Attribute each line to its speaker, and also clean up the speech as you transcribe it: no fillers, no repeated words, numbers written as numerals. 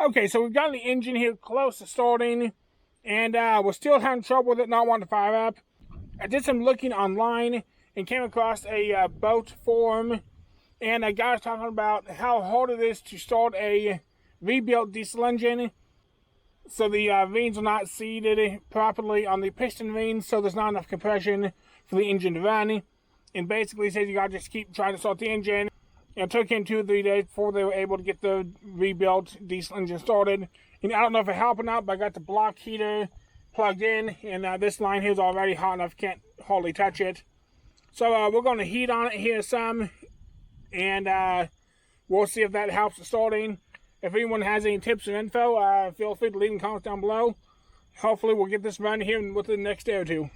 Speaker 1: Okay, so we've got the engine here close to starting, and we're still having trouble with it not wanting to fire up. I did some looking online and came across a boat forum, and a guy was talking about how hard it is to start a rebuilt diesel engine. So the vanes are not seated properly on the piston vanes, so there's not enough compression for the engine to run. And basically says you gotta just keep trying to start the engine. It took him 2 or 3 days before they were able to get the rebuilt diesel engine started. And I don't know if it helped or not, but I got the block heater plugged in, and this line here is already hot enough, can't hardly touch it. So we're going to heat on it here some, and we'll see if that helps with starting. If anyone has any tips or info, feel free to leave in comments down below. Hopefully we'll get this run here within the next day or two.